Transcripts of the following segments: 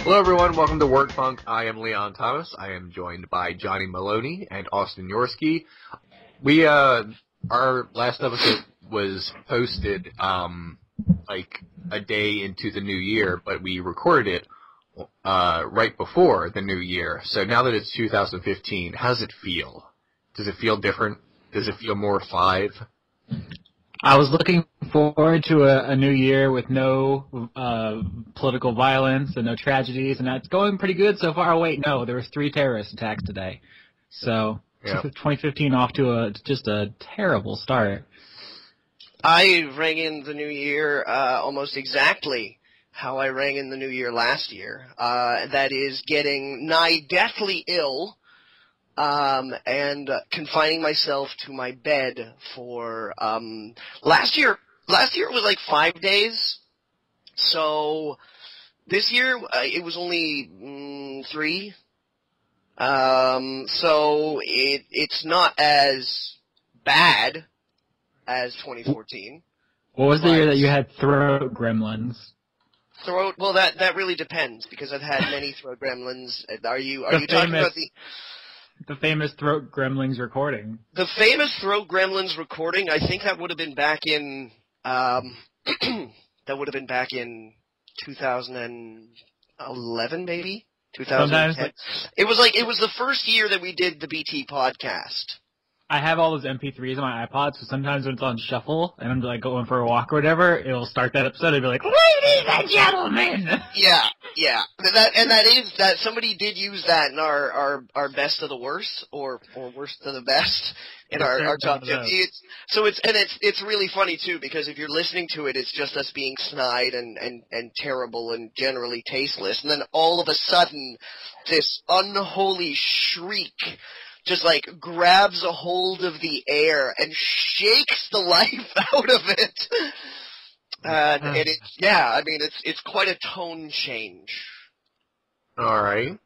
Hello everyone, welcome to Word Funk. I am Leon Thomas. I am joined by Johnny Maloney and Austin Yorsky. Our last episode was posted, like a day into the new year, but we recorded it, right before the new year. So now that it's 2015, how does it feel? Does it feel different? Does it feel more 5? I was looking forward to a new year with no political violence and no tragedies, and that's going pretty good so far. Oh, wait, no, there was 3 terrorist attacks today. So, Yep. 2015 off to just a terrible start. I rang in the new year almost exactly how I rang in the new year last year. That is getting nigh deathly ill and confining myself to my bed for last year it was like 5 days. So this year it was only 3. So it's not as bad as 2014. What was the year that you had throat gremlins? Throat? Well, that really depends because I've had many throat gremlins. Are you talking about the famous throat gremlins recording? The famous throat gremlins recording? I think that would have been back in 2011, maybe 2010. It was the first year that we did the BT podcast. I have all those MP3s on my iPod, so sometimes when it's on shuffle and I'm like going for a walk or whatever, it'll start that episode and be like, "Ladies and gentlemen." Yeah. That somebody did use that in our best of the worst or worst of the best in our top 50. It's really funny too because if you're listening to it, it's just us being snide and terrible and generally tasteless, and then all of a sudden this unholy shriek just like grabs a hold of the air and shakes the life out of it. And it's quite a tone change. All right.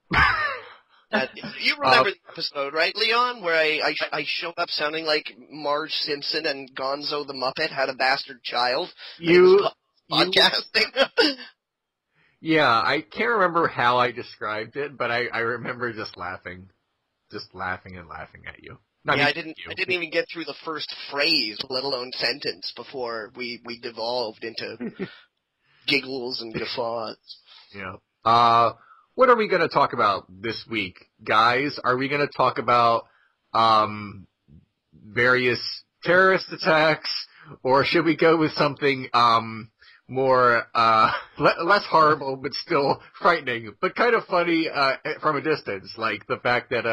You remember the episode, right, Leon, where I showed up sounding like Marge Simpson and Gonzo the Muppet had a bastard child? Podcasting? Yeah, I can't remember how I described it, but I remember just laughing. Just laughing and laughing at you. I didn't even get through the first phrase, let alone sentence, before we devolved into giggles and guffaws. Yeah. What are we going to talk about this week, guys? Are we going to talk about various terrorist attacks, or should we go with something more less horrible but still frightening, but kind of funny from a distance, like the fact that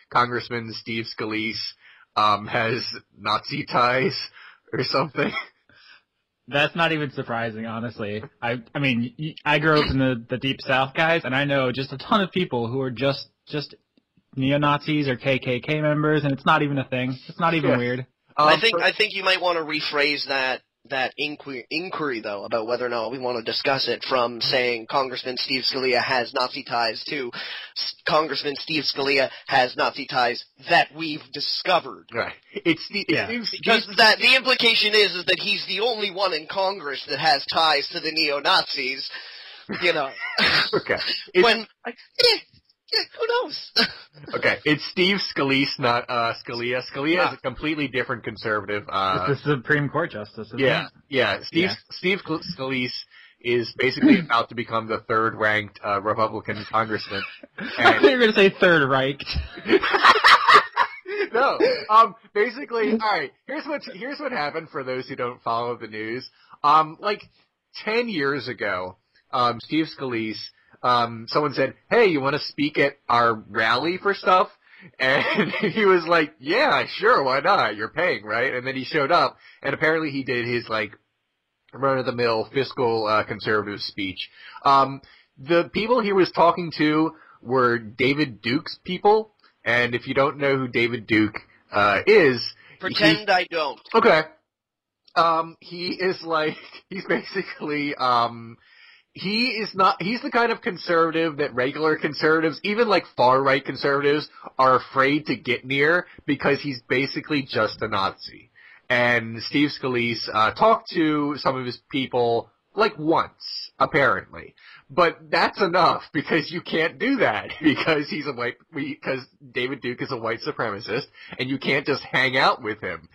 Congressman Steve Scalise has Nazi ties or something? That's not even surprising, honestly. I mean, I grew up in the Deep South, guys, and I know just a ton of people who are just neo-Nazis or KKK members, and it's not even a thing. It's not even weird. I think you might want to rephrase that inquiry, though, about whether or not we want to discuss it from saying Congressman Steve Scalia has Nazi ties to Congressman Steve Scalia has Nazi ties that we've discovered. Right. Because the implication is that he's the only one in Congress that has ties to the neo-Nazis, you know. Okay. Who knows? Okay, it's Steve Scalise, not Scalia. Scalia is a completely different conservative. It's the Supreme Court justice, isn't it? Yeah. Steve Scalise is basically about to become the third-ranked Republican congressman. I thought you were going to say third-ranked. No. Basically, all right. Here's what happened for those who don't follow the news. Like 10 years ago, Steve Scalise. Someone said, "Hey, you want to speak at our rally for stuff?" And he was like, "Yeah, sure, why not? You're paying, right?" And then he showed up, and apparently he did his, like, run-of-the-mill fiscal conservative speech. The people he was talking to were David Duke's people, and if you don't know who David Duke is... Pretend I don't. Okay. He's basically... he's the kind of conservative that regular conservatives, even like far-right conservatives, are afraid to get near because he's basically just a Nazi. And Steve Scalise talked to some of his people like once, apparently. But that's enough because you can't do that because because David Duke is a white supremacist and you can't just hang out with him.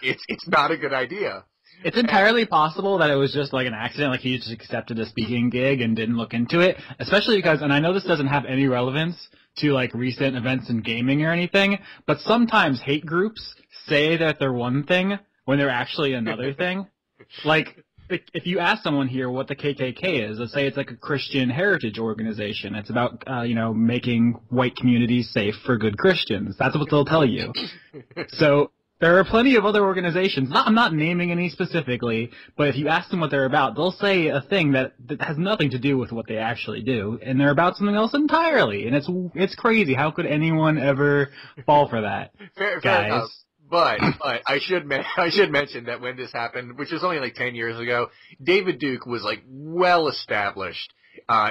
It's not a good idea. It's entirely possible that it was just like an accident, like he just accepted a speaking gig and didn't look into it, especially because, and I know this doesn't have any relevance to like recent events in gaming or anything, but sometimes hate groups say that they're one thing when they're actually another thing. Like, if you ask someone here what the KKK is, let's say it's like a Christian heritage organization. It's about, making white communities safe for good Christians. That's what they'll tell you. So there are plenty of other organizations. I'm not naming any specifically, but if you ask them what they're about, they'll say a thing that has nothing to do with what they actually do, and they're about something else entirely. And it's crazy. How could anyone ever fall for that? Fair guys? Enough. But I should mention that when this happened, which was only like 10 years ago, David Duke was like well established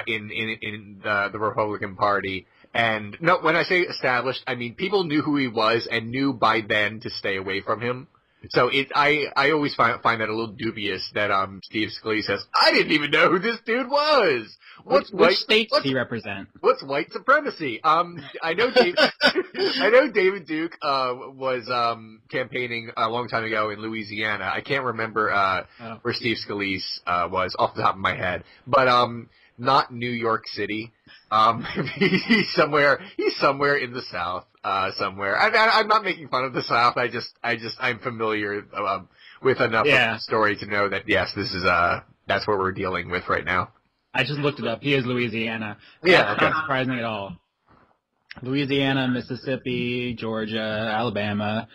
in the Republican Party. And no, when I say established, I mean people knew who he was and knew by then to stay away from him. So I always find that a little dubious that Steve Scalise says, I didn't even know who this dude was. Which state does he represent? What's white supremacy? I know David Duke was campaigning a long time ago in Louisiana. I can't remember where Steve Scalise was off the top of my head, but not New York City. He's somewhere in the South, somewhere. I'm not making fun of the South. I'm familiar with enough of the story to know that yes, this is that's what we're dealing with right now. I just looked it up. He is Louisiana. Yeah, That's not surprising at all. Louisiana, Mississippi, Georgia, Alabama.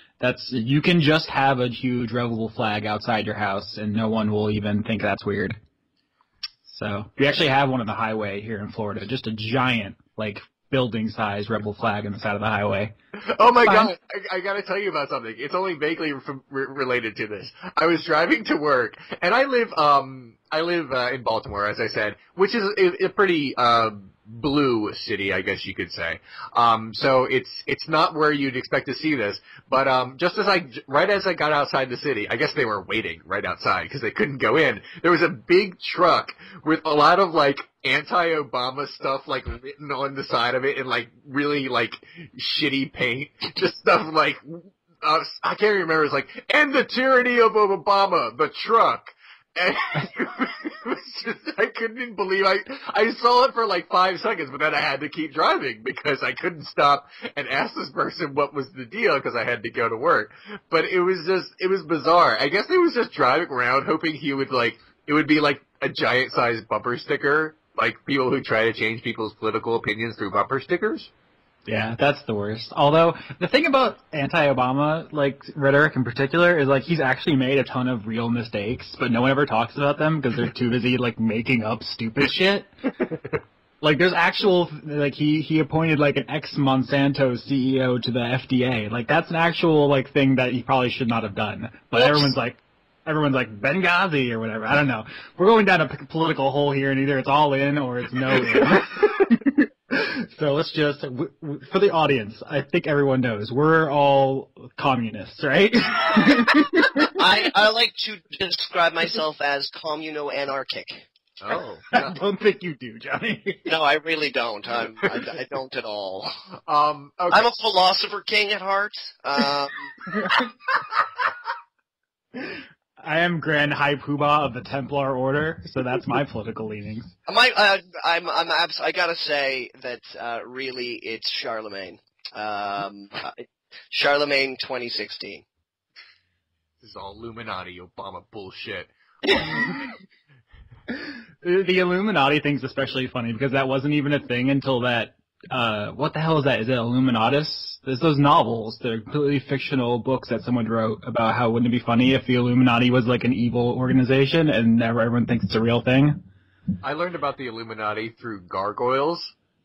You can just have a huge rebel flag outside your house, and no one will even think that's weird. So we actually have one on the highway here in Florida, just a giant, like, building-sized rebel flag on the side of the highway. Oh my God! I gotta tell you about something. It's only vaguely related to this. I was driving to work, and I live in Baltimore, as I said, which is a pretty blue city, I guess you could say. So it's not where you'd expect to see this, but right as I got outside the city, I guess they were waiting right outside because they couldn't go in. There was a big truck with a lot of like anti-Obama stuff like written on the side of it in like really like shitty paint, just stuff like I can't remember. It's like "End the tyranny of Obama," the truck. And it was just, I couldn't believe I saw it for like 5 seconds, but then I had to keep driving because I couldn't stop and ask this person what was the deal because I had to go to work. But it was bizarre. I guess they was just driving around hoping it would be like a giant sized bumper sticker, like people who try to change people's political opinions through bumper stickers. Yeah, that's the worst. Although, the thing about anti-Obama, like, rhetoric in particular, is, like, he's actually made a ton of real mistakes, but no one ever talks about them because they're too busy, like, making up stupid shit. Like, there's actual, like, he appointed, like, an ex-Monsanto CEO to the FDA. Like, that's an actual, like, thing that he probably should not have done. But everyone's like, Benghazi or whatever. I don't know. We're going down a political hole here, and either it's all in or it's no in. So let's just, for the audience, I think everyone knows, we're all communists, right? I like to describe myself as communo-anarchic. Oh. I don't think you do, Johnny. No, I really don't. I don't at all. Okay. I'm a philosopher king at heart. I am Grand High Poobah of the Templar Order, so that's my political leanings. I gotta say that really it's Charlemagne. Charlemagne 2016. This is all Illuminati Obama bullshit. The Illuminati thing's especially funny because that wasn't even a thing until that. What the hell is that? Is it Illuminatus? There's those novels. They're completely fictional books that someone wrote about how wouldn't it be funny if the Illuminati was like an evil organization and everyone thinks it's a real thing? I learned about the Illuminati through Gargoyles.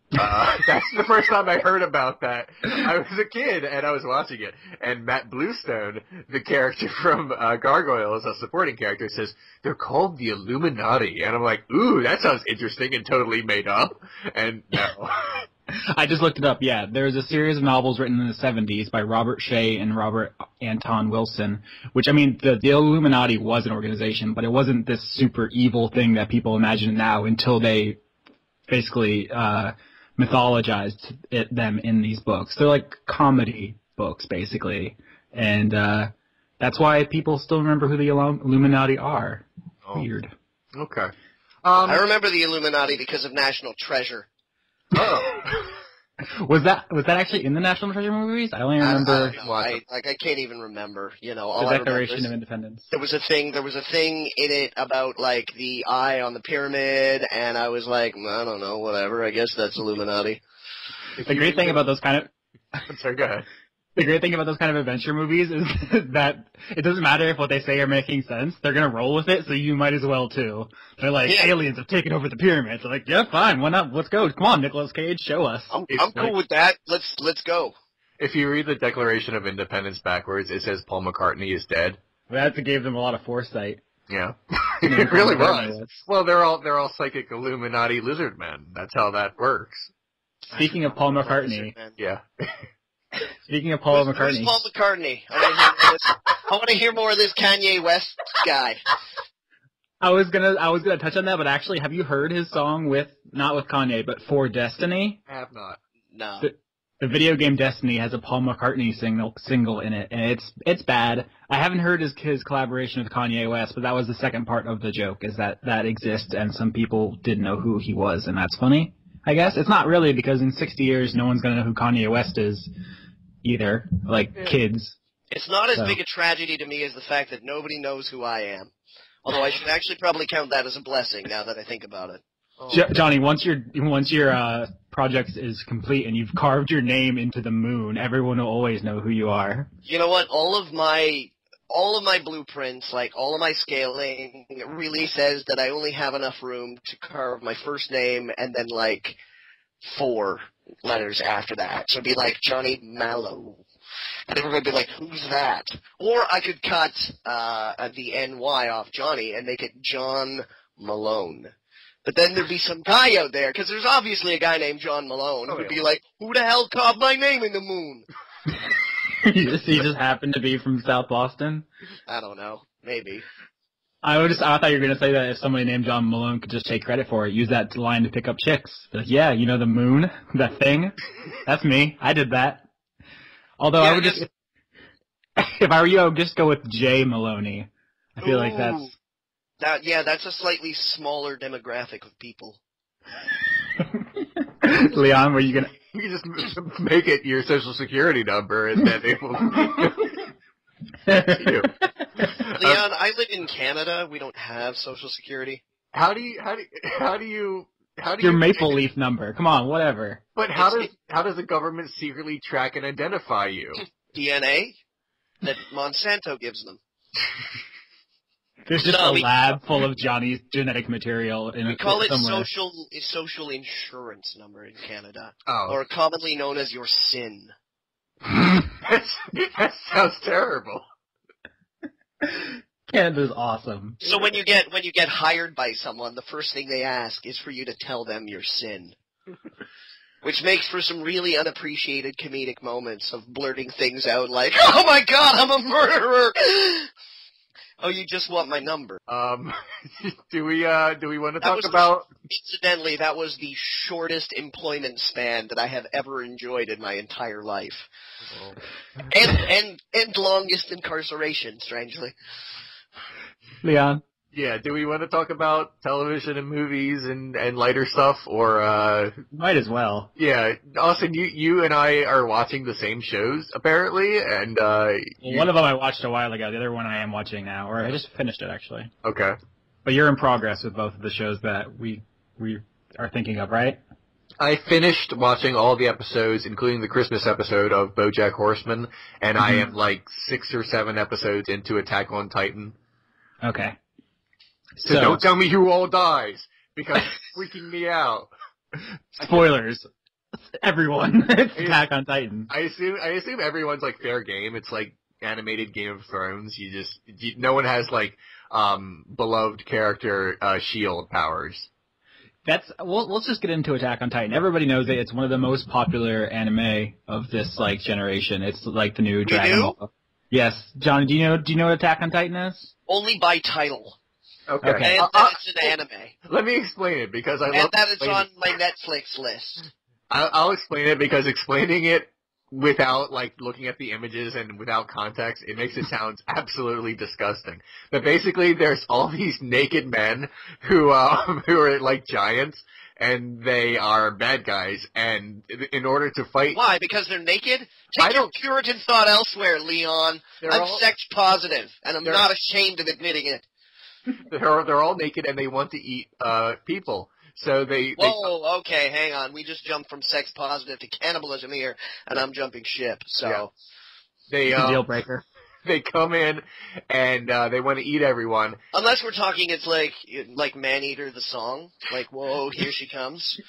That's the first time I heard about that. I was a kid and I was watching it, and Matt Bluestone, the character from Gargoyles, a supporting character, says they're called the Illuminati, and I'm like, ooh, that sounds interesting and totally made up. And no. I just looked it up. Yeah, there's a series of novels written in the 70s by Robert Shea and Robert Anton Wilson, which, I mean, the Illuminati was an organization, but it wasn't this super evil thing that people imagine now until they basically mythologized them in these books. They're like comedy books, basically. And that's why people still remember who the Illuminati are. Oh. Weird. Okay. I remember the Illuminati because of National Treasure. Oh. Was that actually in the National Treasure movies? I only remember I can't even remember. You know, all the I remember Declaration is of Independence. there was a thing in it about like the eye on the pyramid, and I was like, I don't know, whatever. I guess that's Illuminati. The great thing about those kind of Sorry, go ahead. The great thing about those kind of adventure movies is that it doesn't matter if what they say are making sense. They're gonna roll with it, so you might as well too. They're like, aliens have taken over the pyramids. They're like, yeah, fine, why not? Let's go. Come on, Nicolas Cage, show us. I'm cool with that. Let's go. If you read the Declaration of Independence backwards, it says Paul McCartney is dead. That gave them a lot of foresight. Yeah. It really was. Well, they're all psychic Illuminati lizard men. That's how that works. Speaking of Paul McCartney. Yeah. Speaking of Paul McCartney. Who's Paul McCartney? I want to hear more of this Kanye West guy. I was gonna touch on that, but actually, have you heard his song not with Kanye, but For Destiny? I have not. No. The video game Destiny has a Paul McCartney single in it, and it's bad. I haven't heard his collaboration with Kanye West, but that was the second part of the joke, is that exists, and some people didn't know who he was, and that's funny, I guess. It's not really, because in 60 years, no one's gonna know who Kanye West is either, kids. It's not as big a tragedy to me as the fact that nobody knows who I am. Although I should actually probably count that as a blessing now that I think about it. Oh. Johnny, once your project is complete and you've carved your name into the moon, everyone will always know who you are. You know what? All of my blueprints, like all of my scaling, really says that I only have enough room to carve my first name and then 4 letters after that. So it'd be like Johnny Mallow. And everybody would be like, who's that? Or I could cut the NY off Johnny and make it John Malone. But then there'd be some guy out there, because there's obviously a guy named John Malone, who would be like, who the hell carved my name in the moon? He just happened to be from South Boston? I don't know. Maybe. I thought you were going to say that if somebody named John Malone could just take credit for it, use that line to pick up chicks. Like, yeah, you know the moon? That thing? That's me. I did that. Although I would just, if I were you, I would just go with Jay Maloney. I feel like that's a slightly smaller demographic of people. Leon, were you gonna? You can just make it your social security number, and then it will. That's you. Leon, I live in Canada. We don't have social security. How do you? Your Maple Leaf number. Come on, whatever. But how does the government secretly track and identify you? DNA that Monsanto gives them. There's just a lab full of Johnny's genetic material in we call it somewhere. social insurance number in Canada, or commonly known as your SIN. That sounds terrible. Canada's awesome. So when you get hired by someone, the first thing they ask is for you to tell them your SIN. Which makes for some really unappreciated comedic moments of blurting things out like, oh my god, I'm a murderer! Oh, you just want my number. Do we want to talk about... Incidentally, that was the shortest employment span that I have ever enjoyed in my entire life. Oh. And longest incarceration, strangely. Leon? Yeah, do we want to talk about television and movies and lighter stuff, or Might as well. Yeah, Austin, you and I are watching the same shows, apparently, and one of them I watched a while ago, the other one I am watching now, or I just finished it, actually. Okay. But you're in progress with both of the shows that we are thinking of, right? I finished watching all the episodes, including the Christmas episode of BoJack Horseman, and I am 6 or 7 episodes into Attack on Titan. Okay. So don't tell me who all dies, because it's freaking me out. Spoilers. Everyone. It's Attack on Titan. I assume everyone's fair game. It's like animated Game of Thrones. No one has beloved character shield powers. Let's just get into Attack on Titan. Everybody knows it. It's one of the most popular anime of this generation. It's like the new Dragon Ball. Yes, Johnny. Do you know what Attack on Titan is? Only by title. Okay. Okay. And that it's an anime. Let me explain it because I love And that it's explaining- on my Netflix list. I'll explain it because explaining it without like looking at the images and without context, it makes it sound absolutely disgusting. But basically, there's all these naked men who are like giants, and they are bad guys. And in order to fight, Why? Because they're naked? I Take your don't- Puritan thought elsewhere, Leon. They're I'm all- sex positive, and I'm they're- not ashamed of admitting it. they're all naked and they want to eat people. So they Whoa, okay, hang on. We just jumped from sex positive to cannibalism here, and I'm jumping ship. So Yeah. they It's a deal breaker. they come in and they want to eat everyone. unless we're talking, it's like Maneater the song, like whoa, here she comes.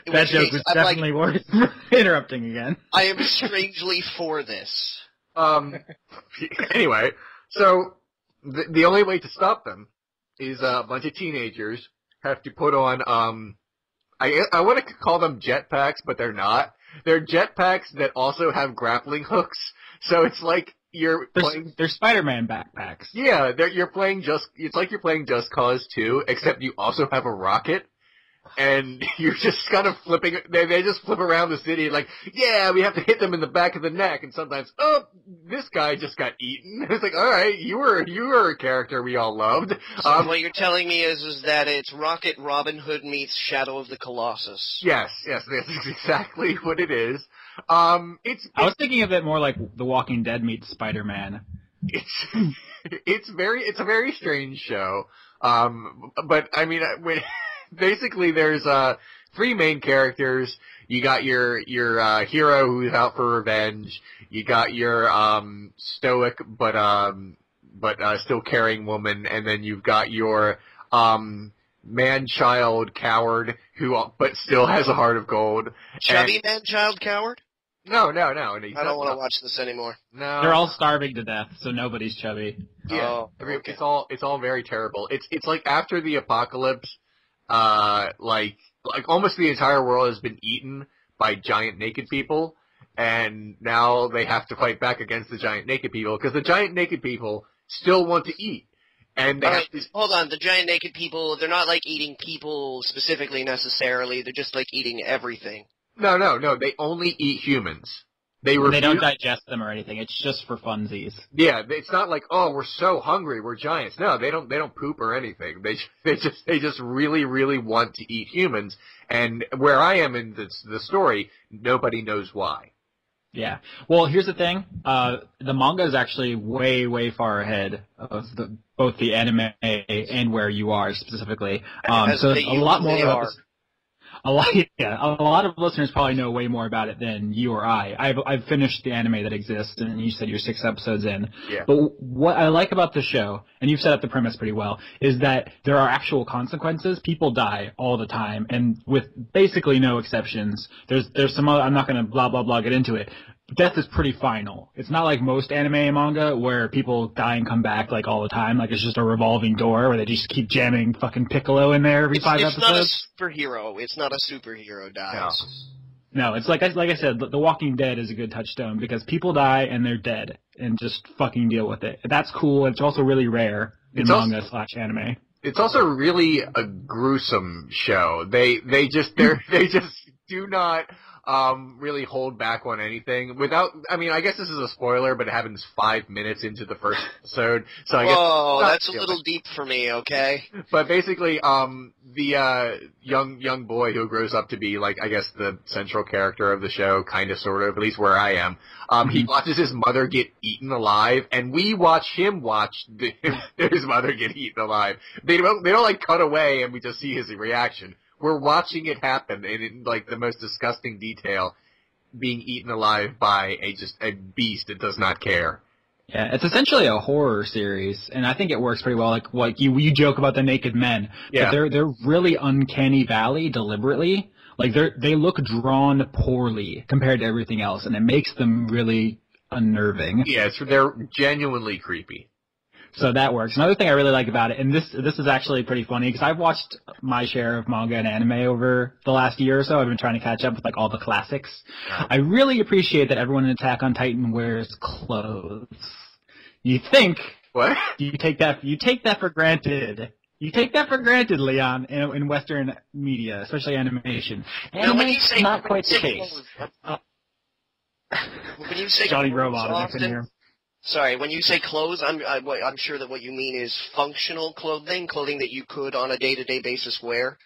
In That which joke case, was I'm like, definitely worth interrupting again. I am strangely for this. Anyway, so the only way to stop them is a bunch of teenagers have to put on I want to call them jetpacks, but they're not. They're jetpacks that also have grappling hooks. So it's like you're playing. They're Spider-Man backpacks. Yeah, you're playing it's like you're playing Just Cause 2, except you also have a rocket. And you're just kind of flipping, they just flip around the city like, yeah, we have to hit them in the back of the neck. And sometimes, oh, this guy just got eaten. It's like, alright, you were a character we all loved. So what you're telling me is that it's Rocket Robin Hood meets Shadow of the Colossus. Yes, that's exactly what it is. I was thinking of it more like The Walking Dead meets Spider-Man. It's a very strange show. But I mean, basically there's, 3 main characters. You got your hero who's out for revenge. You got your, stoic, but still caring woman. And then you've got your, man-child coward but still has a heart of gold. Chubby man-child coward? No. I I don't want to watch this anymore. No. They're all starving to death, so nobody's chubby. Yeah, Oh, okay. it's all very terrible. It's like after the apocalypse, like almost the entire world has been eaten by giant naked people, and now they have to fight back against the giant naked people because the giant naked people still want to eat, and they All have right, to. hold on. The giant naked people, they're not like eating people specifically necessarily. They're just like eating everything. No. They only eat humans. They don't digest them or anything. It's just for funsies. Yeah, it's not like, oh, we're so hungry, we're giants. No, they don't poop or anything. They just really, really want to eat humans. And where I am in the story, nobody knows why. Yeah. Well, here's the thing. The manga is actually way, way far ahead of both the anime and where you are specifically. So a lot more about this. A lot of listeners probably know way more about it than you or I. I've finished the anime that exists, and you said you're 6 episodes in. Yeah. But what I like about the show, and you've set up the premise pretty well, is that there are actual consequences. People die all the time, and with basically no exceptions. There's some other, I'm not going to blah blah blah get into it. Death is pretty final. It's not like most anime and manga where people die and come back like all the time. Like it's just a revolving door where they just keep jamming fucking Piccolo in there every 5 It's episodes. not a superhero. It's not a superhero dies. No, it's like I said, The Walking Dead is a good touchstone because people die and they're dead and just fucking deal with it. That's cool. It's also really rare in manga / anime. It's also really a gruesome show. They just do not really hold back on anything I mean, I guess this is a spoiler, but it happens 5 minutes into the first episode, so I guess. Whoa, that's a little deep for me, okay? But basically, the young boy who grows up to be like, I guess, the central character of the show, kind of, sort of, at least where I am. He watches his mother get eaten alive, and we watch him watch his mother get eaten alive. They don't like cut away, and we just see his reaction. We're watching it happen in like the most disgusting detail, being eaten alive by a beast that does not care. Yeah, it's essentially a horror series, and I think it works pretty well. Like you joke about the naked men, yeah. But they're really uncanny valley deliberately. Like they look drawn poorly compared to everything else, and it makes them really unnerving. Yeah, they're genuinely creepy. So that works. Another thing I really like about it, and this is actually pretty funny, because I've watched my share of manga and anime over the last year or so. I've been trying to catch up with like all the classics. I really appreciate that everyone in Attack on Titan wears clothes. You think What? You take that for granted. You take that for granted, Leon, in Western media, especially animation. Anime is not quite the case. When you say Johnny clothes, Robot, Austin, I can hear. sorry, when you say clothes, I'm sure that what you mean is functional clothing that you could on a day-to-day basis wear.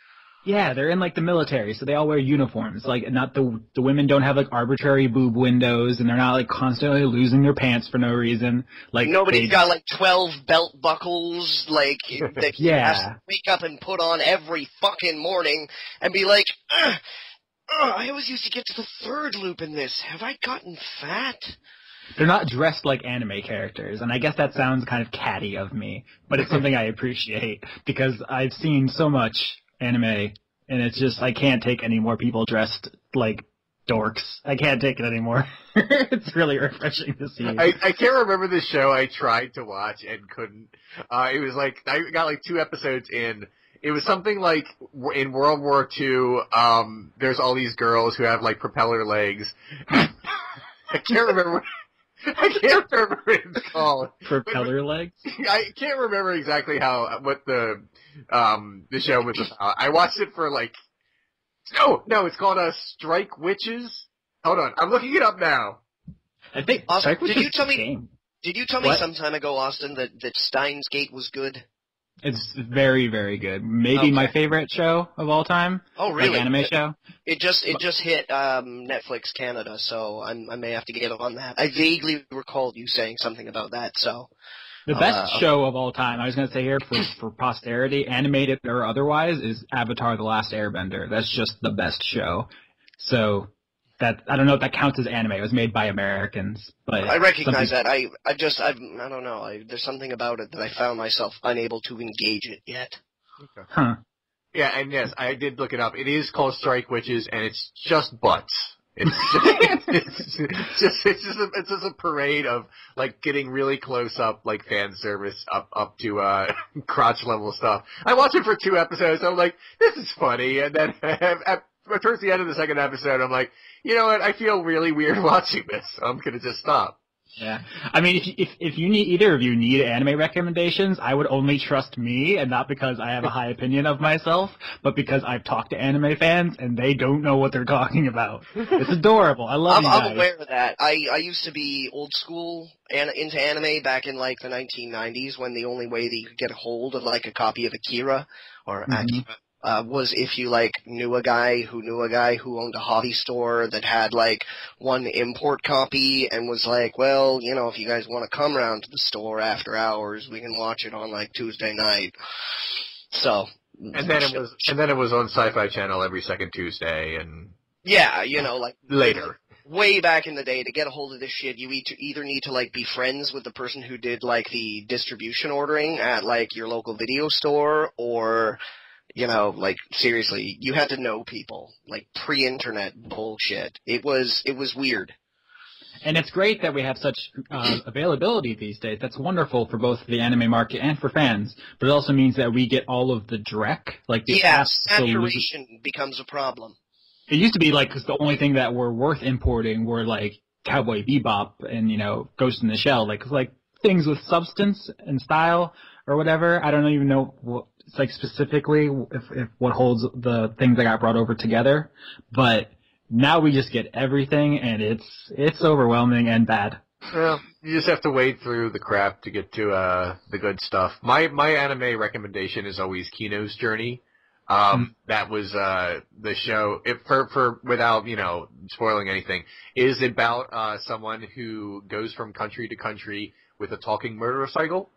Yeah, they're in like the military, so they all wear uniforms. Like, not the women don't have like arbitrary boob windows, and they're not like constantly losing their pants for no reason. Like, nobody's got like 12 belt buckles, like that you have to wake up and put on every fucking morning and be like, I always used to get to the third loop in this. Have I gotten fat? They're not dressed like anime characters, and I guess that sounds kind of catty of me, but it's something I appreciate because I've seen so much anime, and it's just, I can't take any more people dressed like dorks. I can't take it anymore. It's really refreshing to see. I can't remember the show I tried to watch and couldn't. It was like, I got like 2 episodes in. It was something like, in World War II, there's all these girls who have like propeller legs. I can't remember what it's called. Propeller legs? I can't remember exactly what the show was about. I watched it for like, no, it's called Strike Witches. Hold on, I'm looking it up now. I think, Austin, did you tell me What? some time ago, Austin, that Steins Gate was good? It's very, very good. Maybe my favorite show of all time. Oh, really? Like anime show. It just hit Netflix Canada, so I may have to get on that. I vaguely recalled you saying something about that, so. The best show of all time, I was going to say here for posterity, animated or otherwise, is Avatar: The Last Airbender. That's just the best show. So that, I don't know if that counts as anime. It was made by Americans, but I recognize that. I don't know. There's something about it that I found myself unable to engage it yet. Okay. Huh. Yeah, and yes, I did look it up. It is called Strike Witches, and it's just butts. It's just a parade of like getting really close up, like fan service up to crotch level stuff. I watched it for 2 episodes. I'm like, this is funny, and then towards the end of the second episode, I'm like, you know what? I feel really weird watching this. So I'm gonna just stop. Yeah. I mean, if you need, either of you need anime recommendations, I would only trust me, and not because I have a high opinion of myself, but because I've talked to anime fans and they don't know what they're talking about. It's adorable. I love you guys. I'm aware of that. I used to be old school into anime back in like the 1990s when the only way that you could get a hold of like a copy of Akira or Akira was if you like knew a guy who owned a hobby store that had like one import copy and was like, well, you know, if you guys want to come around to the store after hours, we can watch it on like Tuesday night. So. And then it was on Sci-Fi Channel every second Tuesday and. Yeah, you know, like. Later. Way back in the day, to get a hold of this shit, you either need to like be friends with the person who did like the distribution ordering at like your local video store, or, you know, like seriously, you had to know people, like pre-internet bullshit. It was weird. And it's great that we have such availability these days. That's wonderful for both the anime market and for fans. But it also means that we get all of the dreck, like the saturation becomes a problem. It used to be like, cause the only thing that were worth importing were like Cowboy Bebop and, you know, Ghost in the Shell, like things with substance and style or whatever. I don't even know what it's like specifically if what holds the things that got brought over together. But now we just get everything, and it's overwhelming and bad. Well, you just have to wade through the crap to get to the good stuff. My anime recommendation is always Kino's Journey. That was the show, for without, you know, spoiling anything, is about someone who goes from country to country with a talking motorcycle.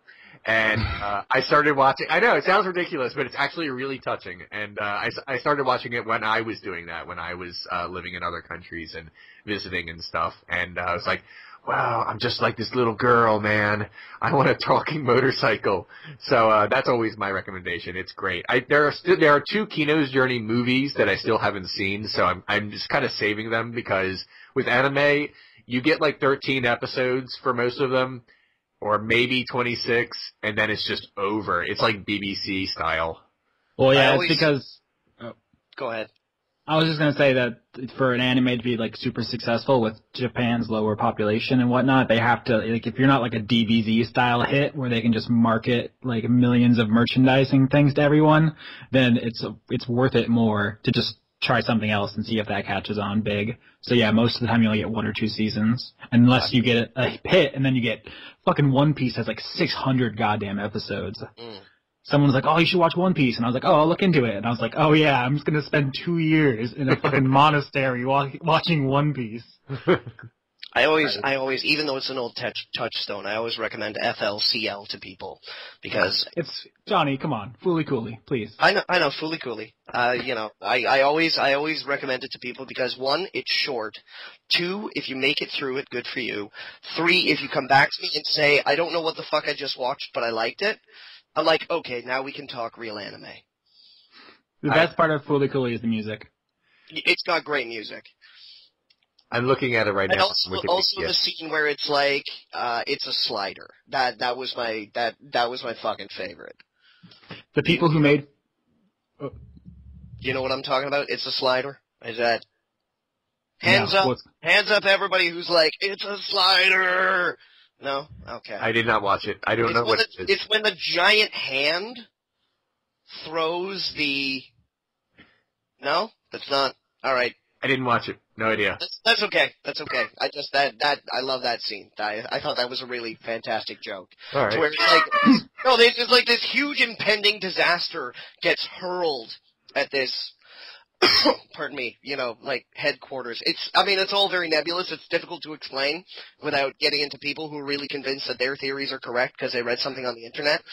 And I started watching. I know it sounds ridiculous, but it's actually really touching. And I started watching it when I was doing that, when I was living in other countries and visiting and stuff. And I was like, wow, I'm just like this little girl, man. I want a talking motorcycle. So that's always my recommendation. It's great. There are 2 Kino's Journey movies that I still haven't seen, so I'm just kind of saving them, because with anime, you get like 13 episodes for most of them, or maybe 26, and then it's just over. It's like BBC style. Well, yeah, it's because... Go ahead. I was just gonna say that for an anime to be like super successful with Japan's lower population and whatnot, they have to like if you're not like a DBZ style hit where they can just market like millions of merchandising things to everyone, then it's worth it more to just try something else and see if that catches on big. So yeah, most of the time you only get 1 or 2 seasons, unless you get a hit and then you get fucking One Piece has like 600 goddamn episodes. Someone's like, oh, you should watch One Piece. And I was like, oh, I'll look into it. And I was like, oh, yeah, I'm just going to spend 2 years in a fucking monastery watching One Piece. I always, even though it's an old touchstone, I always recommend FLCL to people because it's Johnny. Come on, Fooly Cooly, please. I know, Fooly Cooly. I always recommend it to people because 1, it's short. 2, if you make it through it, good for you. 3, if you come back to me and say, I don't know what the fuck I just watched, but I liked it. I'm like, okay, now we can talk real anime. The best part of Fooly Cooly is the music. It's got great music. I'm looking at it right now. And also the scene where it's like, it's a slider. That was my fucking favorite. The people who made. You know what I'm talking about? It's a slider. Is that? Hands up, everybody who's like, it's a slider. No? Okay. I did not watch it. I don't know what it is. It's when the giant hand throws the... No? That's not... Alright. I didn't watch it. No idea. That's okay. That's okay. I love that scene. I thought that was a really fantastic joke. Alright. To where it's like... No, it's like this huge impending disaster gets hurled at this... pardon me, like headquarters. It's all very nebulous. It's difficult to explain without getting into people who are really convinced that their theories are correct because they read something on the internet.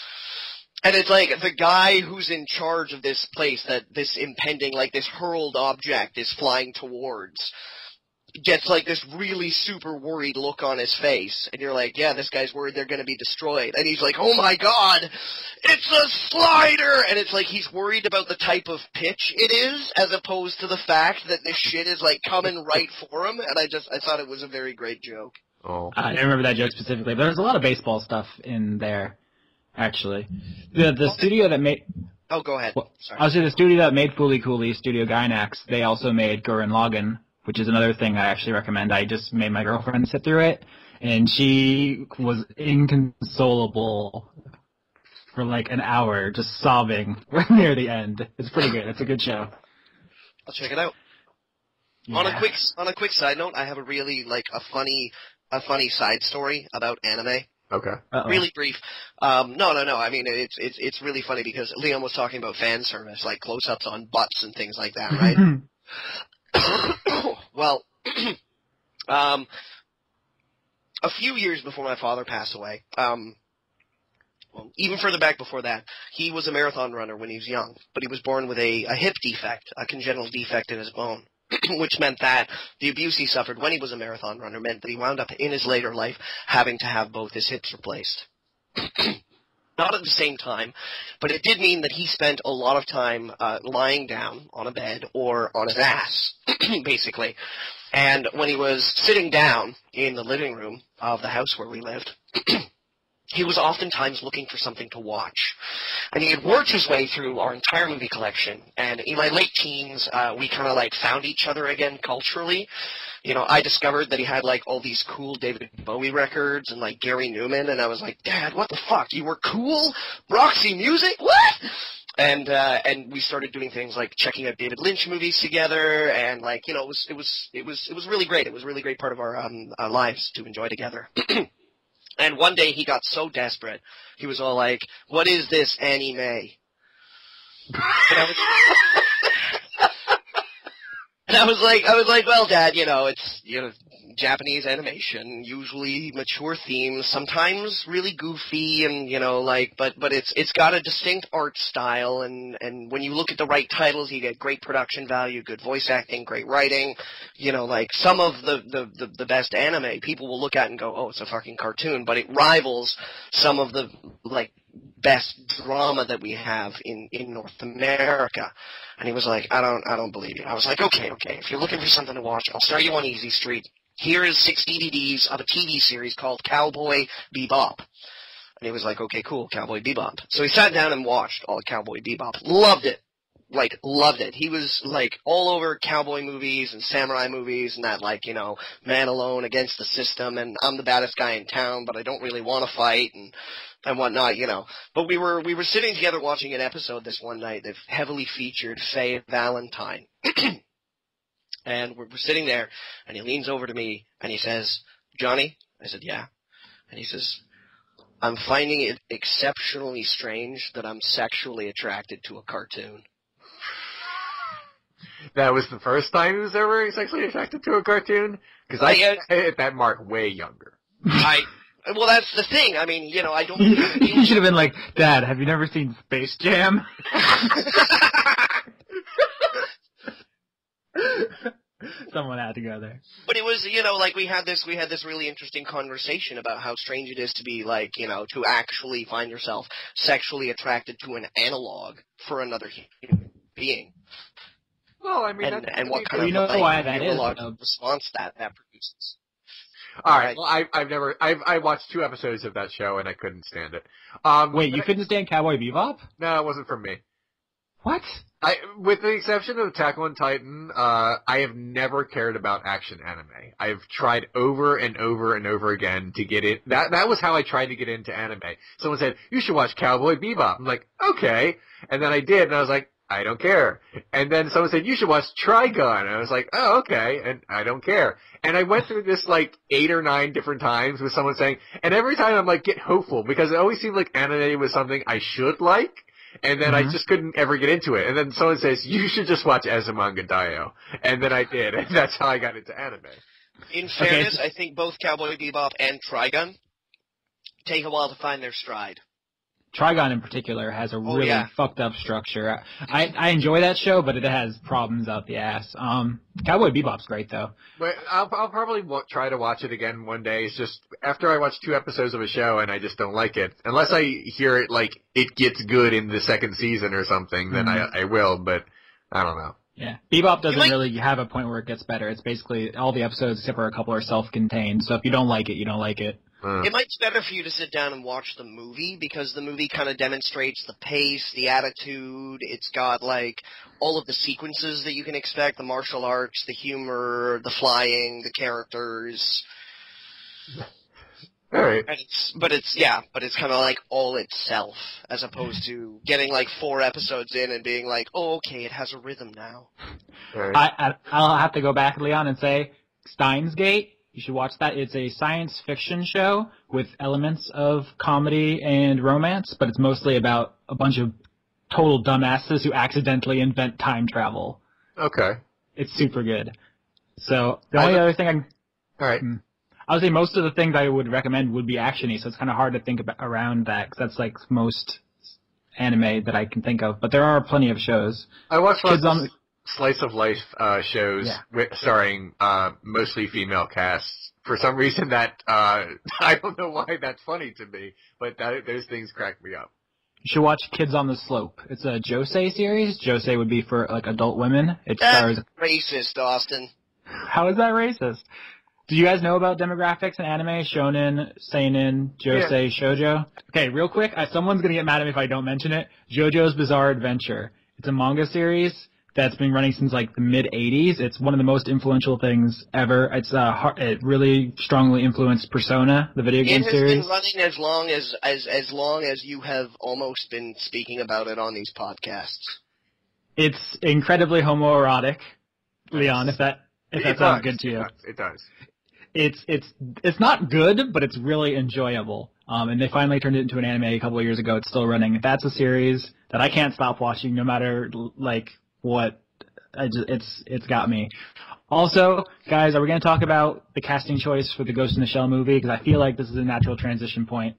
And it's like the guy who's in charge of this place that this impending, like this hurled object is flying towards, gets like this really super worried look on his face. And you're like, yeah, this guy's worried they're going to be destroyed. And he's like, oh my god, it's a slider! And it's like he's worried about the type of pitch it is, as opposed to the fact that this shit is like coming right for him. And I thought it was a very great joke. Oh. I don't remember that joke specifically, but there's a lot of baseball stuff in there, actually. The studio that made... Oh, go ahead. Well, sorry. I was saying the studio that made Fooly Cooly, Studio Gainax, they also made Gurren Lagann, which is another thing I actually recommend. I just made my girlfriend sit through it, and she was inconsolable for like an hour, just sobbing near the end. It's pretty good. It's a good show. I'll check it out. Yeah. On a quick side note, I have a really a funny side story about anime. Okay. Uh-oh. Really brief. No. I mean, it's really funny because Leon was talking about fan service, like close-ups on butts and things like that, right? Well, a few years before my father passed away, well, even further back before that, he was a marathon runner when he was young, but he was born with a hip defect, a congenital defect in his bone, which meant that the abuse he suffered when he was a marathon runner meant that he wound up in his later life having to have both his hips replaced. Not at the same time, but it did mean that he spent a lot of time lying down on a bed or on his ass, basically. And when he was sitting down in the living room of the house where we lived, he was oftentimes looking for something to watch. And he had worked his way through our entire movie collection. And in my late teens, we kind of found each other again culturally. I discovered that he had all these cool David Bowie records and Gary Newman, and I was like, Dad, what the fuck? You were cool? Roxy Music? What? And we started doing things like checking out David Lynch movies together, and it was really great. It was a really great part of our lives to enjoy together. And one day he got so desperate, he was all like, "What is this anime?" And I was like, well, Dad, it's, Japanese animation, usually mature themes, sometimes really goofy and, but it's got a distinct art style and when you look at the right titles, you get great production value, good voice acting, great writing, some of the best anime people will look at and go, oh, it's a fucking cartoon, but it rivals some of the, best drama that we have in North America. And he was like, I don't believe you. I was like, okay, if you're looking for something to watch, I'll start you on Easy Street. Here is 6 DVDs of a TV series called Cowboy Bebop. And he was like, okay, cool, Cowboy Bebop. So he sat down and watched all of Cowboy Bebop. Loved it. like, loved it. He was, like, all over cowboy movies and samurai movies and that, like, you know, man alone against the system and I'm the baddest guy in town, but I don't really want to fight and whatnot, you know. But we were sitting together watching an episode this one night that heavily featured Faye Valentine. And we're sitting there, and he leans over to me, and he says, "Johnny?" I said, "Yeah." And he says, "I'm finding it exceptionally strange that I'm sexually attracted to a cartoon." That was the first time he was ever sexually attracted to a cartoon? Because I hit that mark way younger. Well, that's the thing. I mean, you know, I don't... You should have been like, "Dad, have you never seen Space Jam?" Someone had to go there. But it was, you know, like we had this really interesting conversation about how strange it is to be like, you know, to actually find yourself sexually attracted to an analog for another human being. Well, I mean, and what kind of response that produces. All right. Well, I watched 2 episodes of that show and I couldn't stand it. Wait, you couldn't stand Cowboy Bebop? No, it wasn't for me. What? With the exception of Attack on Titan, I have never cared about action anime. I've tried over and over and over again to get it. That was how I tried to get into anime. Someone said, "You should watch Cowboy Bebop." I'm like, okay. And then I did, and I was like, I don't care. And then someone said, "You should watch Trigun." And I was like, oh, okay. And I don't care. And I went through this like 8 or 9 different times with someone saying, and every time I'm like, get hopeful, because it always seemed like anime was something I should like. And then I just couldn't ever get into it. And then someone says, "You should just watch Azumanga Daioh." And then I did. And that's how I got into anime. In fairness, I think both Cowboy Bebop and Trigun take a while to find their stride. Trigun in particular has a really fucked up structure. I enjoy that show, but it has problems out the ass. Cowboy Bebop's great though. But I'll probably try to watch it again one day. It's just after I watch 2 episodes of a show and I just don't like it, unless I hear it like it gets good in the 2nd season or something, then I will. But I don't know. Yeah, Bebop doesn't really have a point where it gets better. It's basically all the episodes except for a couple are self-contained. So if you don't like it, you don't like it. It might be better for you to sit down and watch the movie, because the movie kind of demonstrates the pace, the attitude. It's got, like, all of the sequences that you can expect, the martial arts, the humor, the flying, the characters. All right. But it's kind of like all itself, as opposed to getting, like, 4 episodes in and being like, oh, okay, it has a rhythm now. Right. I'll have to go back, Leon, and say Steins Gate. You should watch that. It's a science fiction show with elements of comedy and romance, but it's mostly about a bunch of total dumbasses who accidentally invent time travel. Okay. It's super good. So the only other thing All right. I would say most of the things I would recommend would be action-y, so it's kind of hard to think about around that, because that's like most anime that I can think of. But there are plenty of shows. I watched slice of life shows starring mostly female casts. For some reason that I don't know why that's funny to me, but those things crack me up. You should watch Kids on the Slope. It's a Josei series. Josei would be for like adult women. It stars racist, Austin. How is that racist? Do you guys know about demographics in anime? Shonen, seinen, josei, shoujo? Okay, real quick, someone's gonna get mad at me if I don't mention it. JoJo's Bizarre Adventure. It's a manga series that's been running since like the mid-'80s. It's one of the most influential things ever. It really strongly influenced Persona, the video game series. It has been running as long as you have almost been speaking about it on these podcasts. It's incredibly homoerotic, Leon, if that sounds good to you. It does. It's not good, but it's really enjoyable. And they finally turned it into an anime a couple of years ago. It's still running. That's a series that I can't stop watching no matter like what. It's got me. Also, guys, are we going to talk about the casting choice for the Ghost in the Shell movie? Because I feel like this is a natural transition point.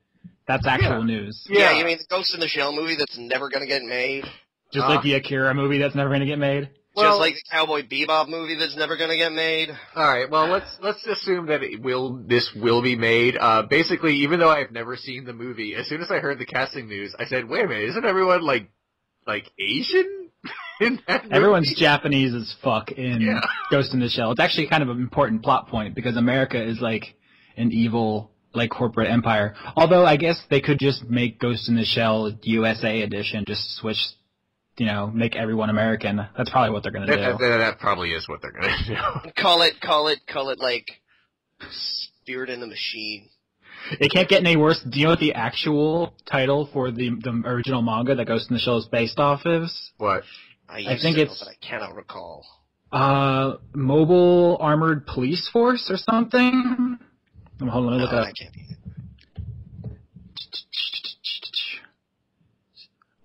That's actual news. Yeah, you mean the Ghost in the Shell movie that's never going to get made? Just like the Akira movie that's never going to get made? Well, just like the Cowboy Bebop movie that's never going to get made. All right. Well, let's assume that this will be made. Basically, even though I've never seen the movie, as soon as I heard the casting news, I said, "Wait a minute, isn't everyone like Asian in that movie?" Everyone's Japanese as fuck in Ghost in the Shell. It's actually kind of an important plot point because America is like an evil like corporate empire. Although I guess they could just make Ghost in the Shell USA edition, just switch make everyone American. That's probably what they're gonna do. That probably is what they're gonna do. Call it like Spirit in the Machine. It can't get any worse. Do you know what the actual title for the original manga that Ghost in the Shell is based off is? What? I think it's, but I cannot recall. Mobile Armored Police Force or something? Hold on, let me look it up. That can't be it.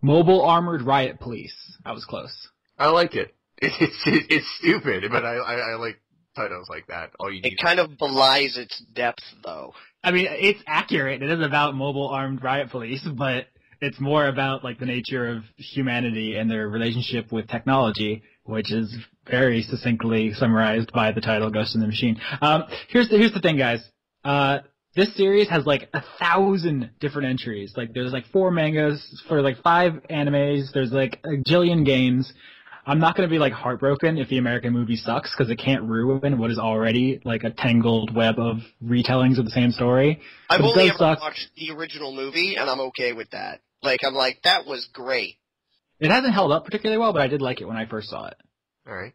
Mobile Armored Riot Police. I was close. I like it. It's stupid, but I like titles like that. All you need. It kind of belies its depth, though. I mean, it's accurate. It is about mobile armed riot police, but it's more about like the nature of humanity and their relationship with technology, which is very succinctly summarized by the title Ghost in the Machine. Here's the thing, guys. This series has like 1,000 different entries. Like there's like 4 mangas for like 5 animes. There's like a jillion games. I'm not going to be like heartbroken if the American movie sucks because it can't ruin what is already like a tangled web of retellings of the same story. I've only ever watched the original movie, and I'm okay with that. Like, I'm like, that was great. It hasn't held up particularly well, but I did like it when I first saw it. All right.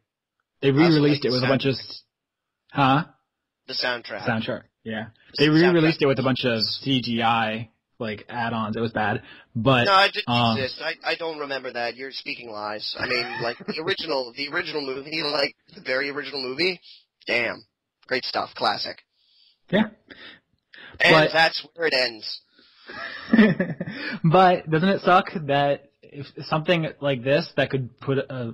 They re-released it with a bunch of... Huh? The soundtrack. Soundtrack, yeah. They re-released it with a bunch of CGI, like, add-ons. It was bad. But, no, it didn't exist. I don't remember that. You're speaking lies. I mean, like, the original movie, like, the very original movie, damn. Great stuff. Classic. Yeah. And that's where it ends. But doesn't it suck that if something like this that could put a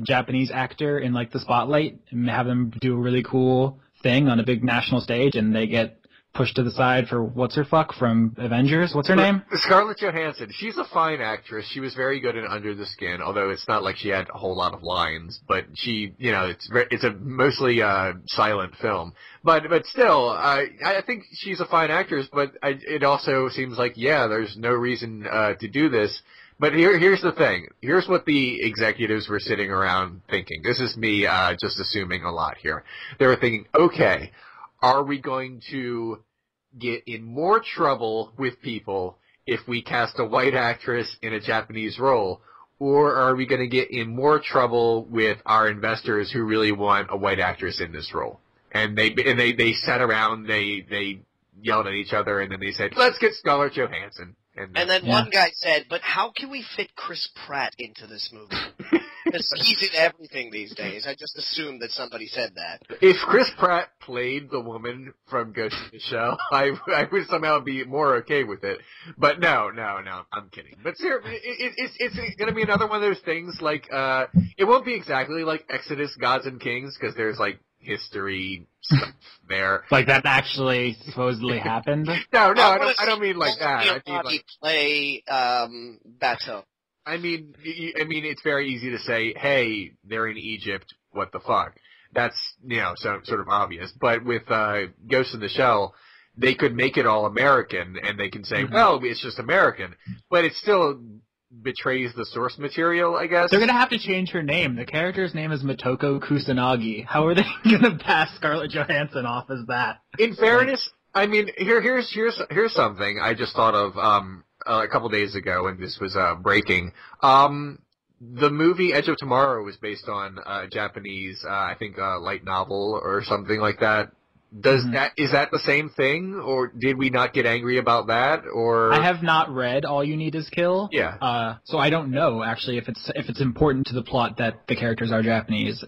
Japanese actor in like the spotlight and have them do a really cool thing on a big national stage and they get pushed to the side for what's her fuck from Avengers? What's her name? Scarlett Johansson. She's a fine actress. She was very good in Under the Skin, although it's not like she had a whole lot of lines. But she, it's a mostly silent film. But still, I think she's a fine actress. But it also seems like there's no reason to do this. But here's the thing. Here's what the executives were sitting around thinking. This is me just assuming a lot here. They were thinking, okay, are we going to get in more trouble with people if we cast a white actress in a Japanese role? Or are we going to get in more trouble with our investors who really want a white actress in this role? And they sat around, they yelled at each other, and then they said, let's get Scarlett Johansson. And then one guy said, but how can we fit Chris Pratt into this movie? Because he's in everything these days. I just assumed that somebody said that. If Chris Pratt played the woman from Ghost in the Shell, I would somehow be more okay with it. But no, I'm kidding. But seriously, it's going to be another one of those things like, it won't be exactly like Exodus, Gods and Kings, because there's like history stuff there. Like that actually supposedly happened? No, I don't mean like that. I mean like play Bateau. I mean, it's very easy to say, hey, they're in Egypt, what the fuck? That's, so sort of obvious. But with Ghost in the Shell, they could make it all American, and they can say, well, it's just American. But it still betrays the source material, I guess. They're going to have to change her name. The character's name is Motoko Kusanagi. How are they going to pass Scarlett Johansson off as that? In fairness, I mean, here's something I just thought of a couple days ago when this was breaking. The movie Edge of Tomorrow was based on a Japanese, I think, light novel or something like that. Is that the same thing, or did we not get angry about that? Or I have not read All You Need Is Kill. Yeah. So I don't know actually if it's important to the plot that the characters are Japanese.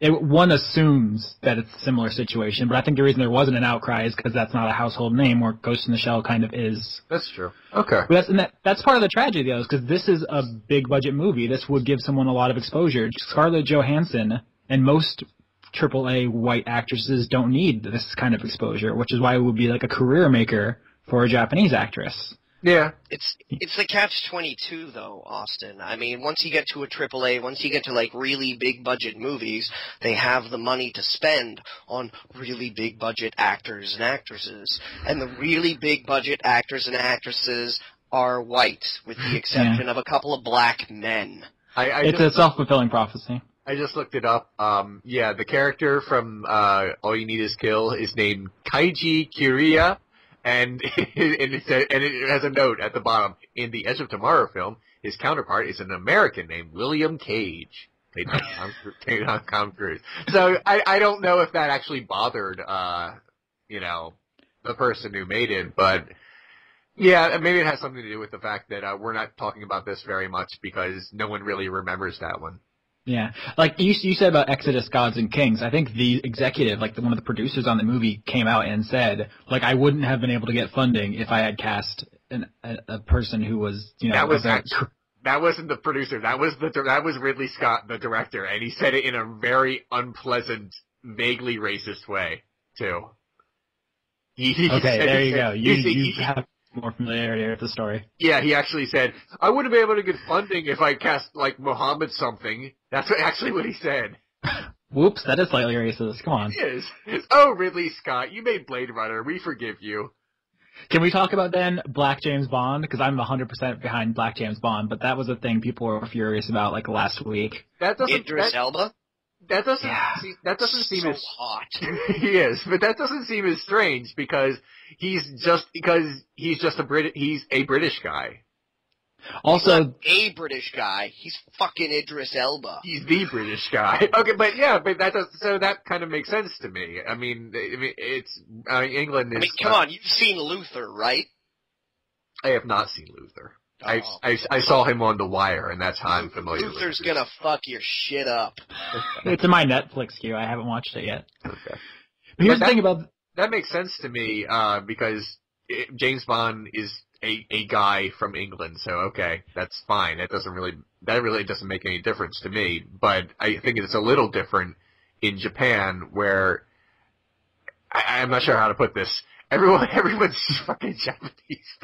One assumes that it's a similar situation, but I think the reason there wasn't an outcry is because that's not a household name, where Ghost in the Shell kind of is. That's true. Okay. But that's part of the tragedy, though, is because this is a big budget movie. This would give someone a lot of exposure. Scarlett Johansson and most AAA white actresses don't need this kind of exposure, which is why it would be like a career maker for a Japanese actress. Yeah. It's the catch-22 though, Austin. I mean, once you get to a AAA, once you get to like really big budget movies, they have the money to spend on really big budget actors and actresses. And the really big budget actors and actresses are white, with the exception of a couple of black men. It's a self-fulfilling prophecy. I just looked it up. The character from All You Need Is Kill is named Kaiji Kiriya. And it has a note at the bottom. In the Edge of Tomorrow film, his counterpart is an American named William Cage. Played by Tom Cruise. So I don't know if that actually bothered, the person who made it, but yeah, maybe it has something to do with the fact that we're not talking about this very much because no one really remembers that one. Yeah, like you said about Exodus: Gods and Kings. I think the executive, like one of the producers on the movie, came out and said, like, I wouldn't have been able to get funding if I had cast a person who was, That wasn't the producer. That was Ridley Scott, the director, and he said it in a very unpleasant, vaguely racist way too. There you go. You have more familiarity with the story. Yeah, he actually said, I wouldn't be able to get funding if I cast, like, Muhammad something. That's actually what he said. Whoops, that is slightly racist. Come on. It is. Oh, Ridley Scott, you made Blade Runner. We forgive you. Can we talk about, then, Black James Bond? Because I'm 100% behind Black James Bond, but that was a thing people were furious about, like, last week. Idris Elba? That doesn't seem so as hot. He is, but that doesn't seem as strange because he's a British guy. Also, a British guy. He's fucking Idris Elba. He's the British guy. Okay, but that kind of makes sense to me. I mean, it's England is. I mean, come on, you've seen Luther, right? I have not seen Luther. I saw him on The Wire, and that's how I'm familiar with it. Luther's gonna fuck your shit up. It's in my Netflix queue. I haven't watched it yet. Okay. But here's the thing about... That makes sense to me, because James Bond is a guy from England, so okay, that's fine. That really doesn't make any difference to me, but I think it's a little different in Japan, where I'm not sure how to put this. Everyone's fucking Japanese.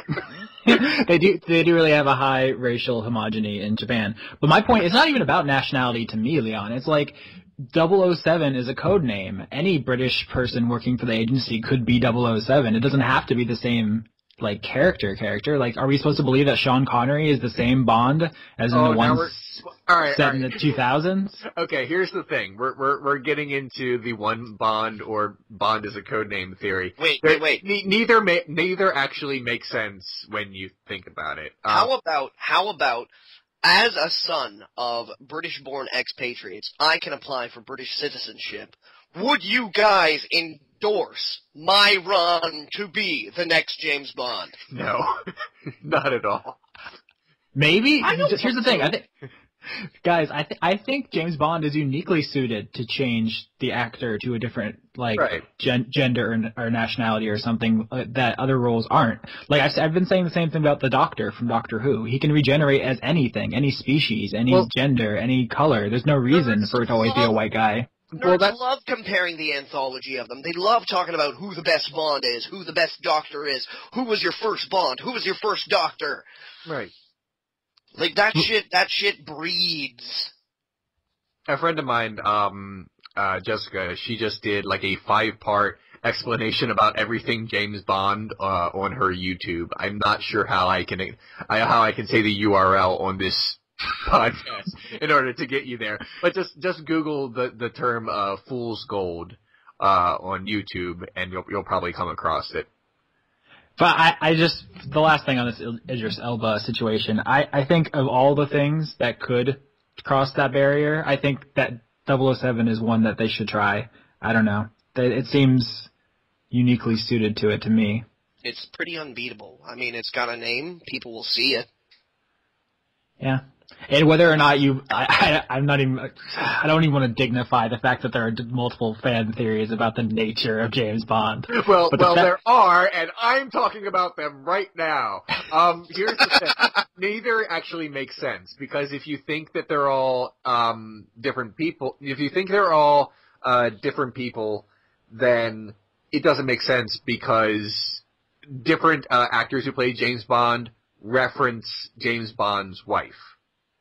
They do really have a high racial homogeny in Japan. But my point, it's not even about nationality to me, Leon. It's like 007 is a code name. Any British person working for the agency could be 007. It doesn't have to be the same, like, character. Like, are we supposed to believe that Sean Connery is the same Bond as in the one set in the 2000s? Okay, here's the thing. We're getting into the one Bond or Bond as a codename theory. Wait. Neither actually makes sense when you think about it. How about as a son of British-born expatriates, I can apply for British citizenship. Would you guys endorse my run to be the next James Bond? No, not at all. Maybe. Here's the thing. I think James Bond is uniquely suited to change the actor to a different, like, gender or nationality or something that other roles aren't. Like, I've been saying the same thing about the Doctor from Doctor Who. He can regenerate as anything, any species, any gender, any color. There's no reason for it to always be a white guy. Nerds love comparing the anthology of them. They love talking about who the best Bond is, who the best Doctor is, who was your first Bond, who was your first Doctor. Right. Like, that shit breeds. A friend of mine, Jessica, she just did like a 5-part explanation about everything James Bond on her YouTube. I'm not sure how I can say the URL on this podcast in order to get you there. But just Google the term "fool's gold" on YouTube, and you'll probably come across it. But the last thing on this Idris Elba situation, I think of all the things that could cross that barrier, I think that 007 is one that they should try. I don't know. It seems uniquely suited to it to me. It's pretty unbeatable. I mean, it's got a name. People will see it. Yeah. And whether or not I don't even want to dignify the fact that there are multiple fan theories about the nature of James Bond. Well, there are, and I'm talking about them right now. Here's the thing. Neither actually makes sense, because if you think that they're all different people, then it doesn't make sense, because different actors who play James Bond reference James Bond's wife.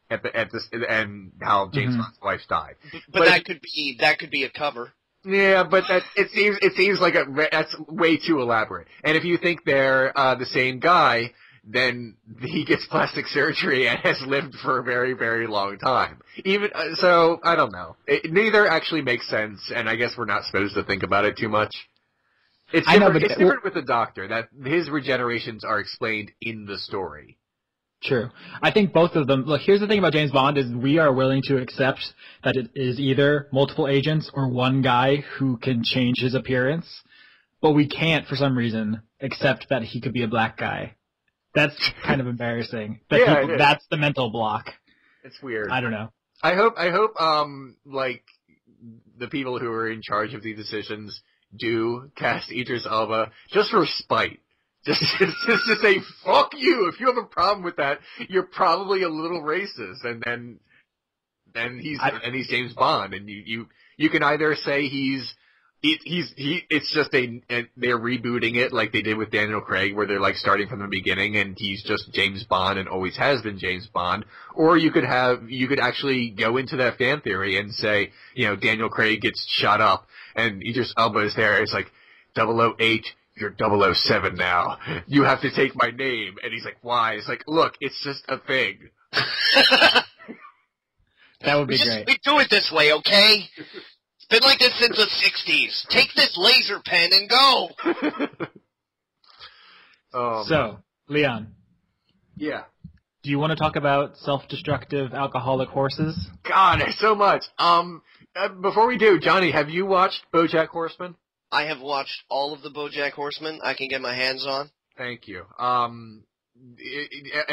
And how James Bond's wife died. But that could be a cover. Yeah, but it seems like that's way too elaborate. And if you think they're the same guy, then he gets plastic surgery and has lived for a very, very long time. So I don't know. Neither actually makes sense, and I guess we're not supposed to think about it too much. It's I know, different, but it's different with the Doctor, that his regenerations are explained in the story. True. I think both of them. Look, here's the thing about James Bond is we are willing to accept that it is either multiple agents or one guy who can change his appearance, but we can't, for some reason, accept that he could be a black guy. That's kind of embarrassing. That's the mental block. It's weird. I don't know. I hope, like, the people who are in charge of these decisions do cast Idris Elba just for spite. Just to say, fuck you. If you have a problem with that, you're probably a little racist. And then he's James Bond. And you can either say it's just they're rebooting it like they did with Daniel Craig, where they're like starting from the beginning and he's just James Bond and always has been James Bond. Or you could actually go into that fan theory and say, Daniel Craig gets shot up and Idris Elba is there. It's like 008. You're 007 now. You have to take my name. And he's like, why? It's like, look, it's just a thing. That would be great. We do it this way, okay? It's been like this since the 60s. Take this laser pen and go. So, Leon. Yeah. Do you want to talk about self-destructive alcoholic horses? God, there's so much. Before we do, Johnny, have you watched BoJack Horseman? I have watched all of the BoJack Horseman I can get my hands on. Thank you. And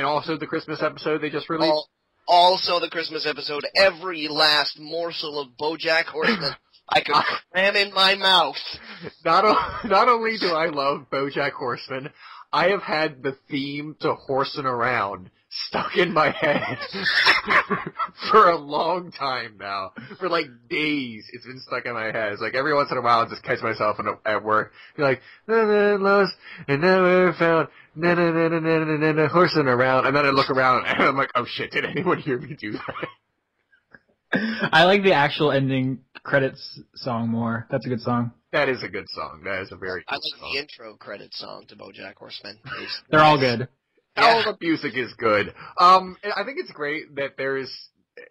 also the Christmas episode they just released? Also the Christmas episode. Every last morsel of BoJack Horseman I could cram in my mouth. Not only do I love BoJack Horseman, I have had the theme to Horsin' Around stuck in my head for a long time now. For like days, it's been stuck in my head. It's like every once in a while, I just catch myself at work, be like, lost and never found, horsing around, and then I look around and I'm like, oh shit, did anyone hear me do that? I like the actual ending credits song more. That's a good song. That is a good song. That is a very good song. I like the intro credits song to BoJack Horseman. They're all good. Yeah. All the music is good. I think it's great that there's,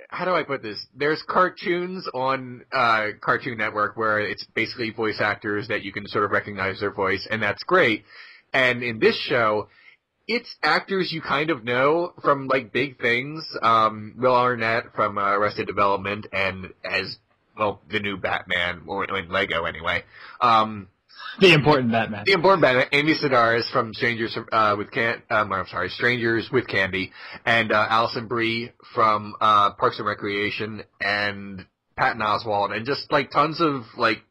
how do I put this? There's cartoons on Cartoon Network where it's basically voice actors that you can sort of recognize their voice, and that's great. And in this show, it's actors you kind of know from like big things. Will Arnett from Arrested Development, and as well the new Batman, or in Lego anyway. The important Batman. The important Batman. Amy Sedaris from Strangers with Candy, and Alison Brie from Parks and Recreation, and Patton Oswalt, and just like tons of like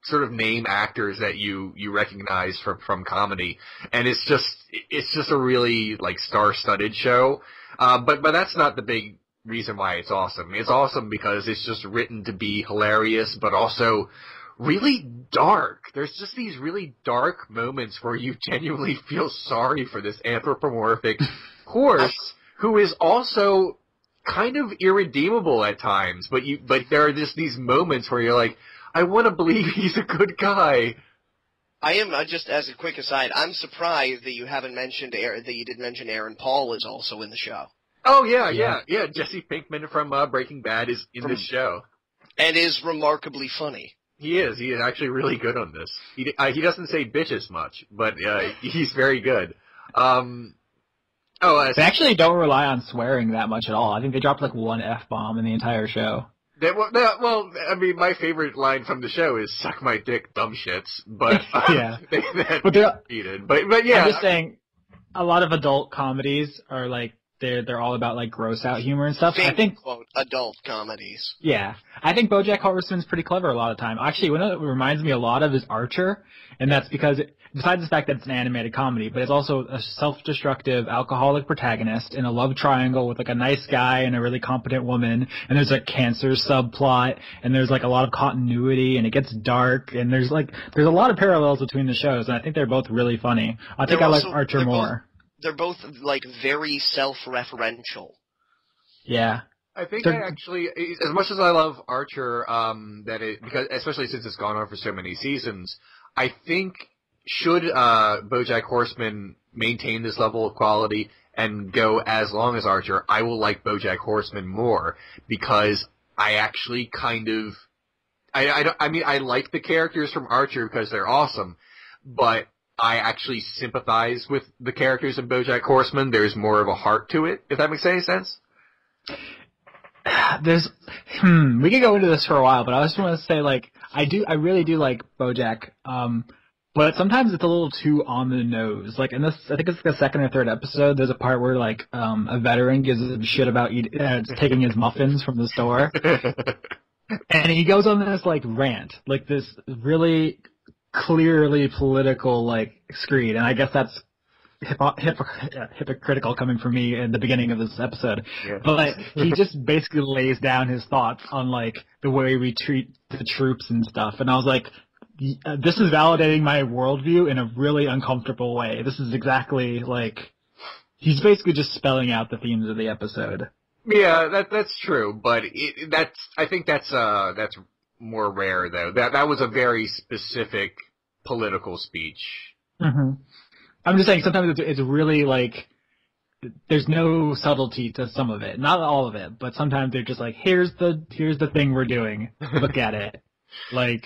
sort of name actors that you recognize from comedy, and it's just a really like star-studded show. But that's not the big reason why it's awesome. It's awesome because it's just written to be hilarious, but also really dark. There's just these really dark moments where you genuinely feel sorry for this anthropomorphic horse who is also kind of irredeemable at times, but there are just these moments where you're like, I want to believe he's a good guy. I am, just as a quick aside, I'm surprised that you didn't mention Aaron Paul is also in the show. Oh yeah. Jesse Pinkman from Breaking Bad is in this show. And is remarkably funny. He is actually really good on this. He doesn't say bitches much, but he's very good. They actually don't rely on swearing that much at all. I think they dropped like one F-bomb in the entire show. Well, I mean, my favorite line from the show is "suck my dick, dumb shits." But yeah, but yeah, I'm just saying, a lot of adult comedies are like they're all about like gross out humor and stuff. I think quote adult comedies. Yeah, I think BoJack Horseman's pretty clever a lot of the time. Actually, what it reminds me a lot of is Archer, and that's because besides the fact that it's an animated comedy, but it's also a self-destructive alcoholic protagonist in a love triangle with like a nice guy and a really competent woman, and there's a cancer subplot, and there's like a lot of continuity, and it gets dark, and there's a lot of parallels between the shows, and I think they're both really funny. I think I like Archer more. They're both like very self-referential. Yeah. I think I actually, as much as I love Archer, because especially since it's gone on for so many seasons, I think should BoJack Horseman maintain this level of quality and go as long as Archer, I will like BoJack Horseman more because I actually kind of, I like the characters from Archer because they're awesome, but I actually sympathize with the characters in BoJack Horseman. There's more of a heart to it, if that makes any sense. We could go into this for a while, but I just want to say, like, I really do like BoJack, but sometimes it's a little too on the nose. Like, in this, I think it's the second or third episode, there's a part where, like, a veteran gives a shit about taking his muffins from the store, and he goes on this, like, rant, like, this really clearly political, like, screed, and I guess that's hypocritical coming from me in the beginning of this episode. Yeah. But he just basically lays down his thoughts on, like, the way we treat the troops and stuff. And I was like, this is validating my worldview in a really uncomfortable way. This is exactly, like, he's basically just spelling out the themes of the episode. Yeah, that's true, but I think that's more rare though. That was a very specific political speech. Mm-hmm. I'm just saying sometimes it's really, like, there's no subtlety to some of it. Not all of it, but sometimes they're just like, here's the thing we're doing. Look at it. Like,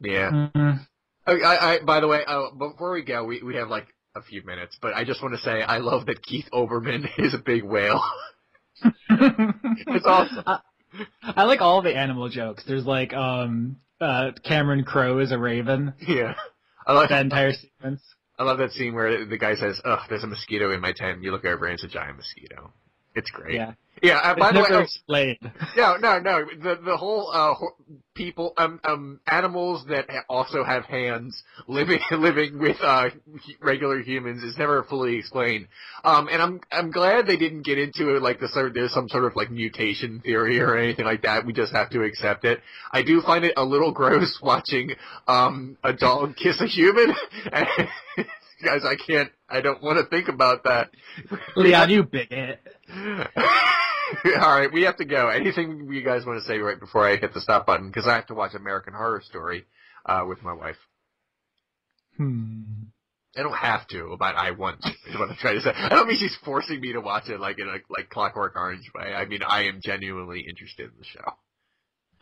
yeah. Mm-hmm. I by the way, before we go, we have like a few minutes, but I just want to say I love that Keith Olbermann is a big whale. It's awesome. I like all the animal jokes. There's like, Cameron Crowe is a raven. Yeah. I like that entire sequence. I love that scene where the guy says, "Ugh, there's a mosquito in my tent." You look over and it's a giant mosquito. It's great. Yeah. Yeah. By the way, explained. No. The whole people, animals that also have hands living with regular humans is never fully explained. And I'm glad they didn't get into it like there's some sort of like mutation theory or anything like that. We just have to accept it. I do find it a little gross watching a dog kiss a human. Guys, I don't want to think about that. Leon, you bigot. All right, we have to go. Anything you guys want to say right before I hit the stop button? Because I have to watch American Horror Story with my wife. I don't have to, but I want to, is what I'm trying to say. I don't mean she's forcing me to watch it like in a Clockwork Orange way. I mean, I am genuinely interested in the show.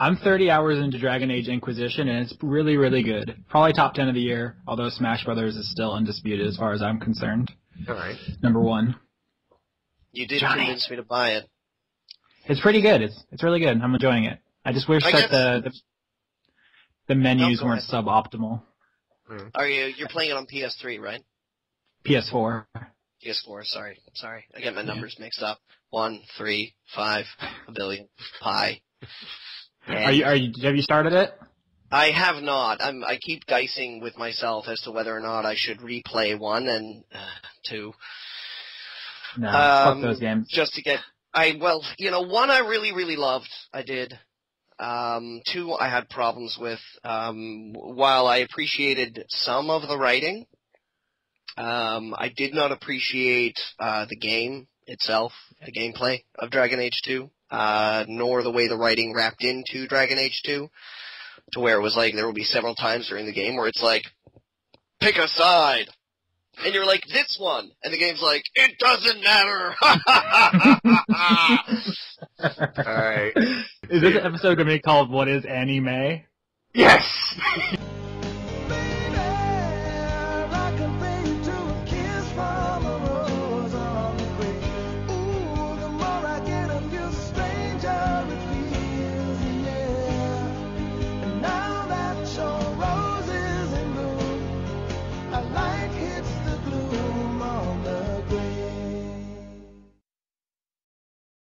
I'm 30 hours into Dragon Age Inquisition, and it's really, really good. Probably top 10 of the year, although Smash Brothers is still undisputed as far as I'm concerned. All right. Number one. You did convince me to buy it. It's pretty good. It's really good. I'm enjoying it. I just wish that the menus weren't suboptimal. You're playing it on PS3, right? PS4. PS4, sorry. I get my numbers mixed up. 1, 3, 5, a billion, pi. Have you started it? I have not. I keep dicing with myself as to whether or not I should replay 1 and 2. No, fuck those games. Just to get, 1 I really, really loved. I did. 2 I had problems with. While I appreciated some of the writing, I did not appreciate the game itself, the gameplay of Dragon Age 2, nor the way the writing wrapped into Dragon Age 2, to where it was like there will be several times during the game where it's like, pick a side. And you're like, this one. And the game's like, it doesn't matter. All right. Is this episode going to be called What is Anime? Yes!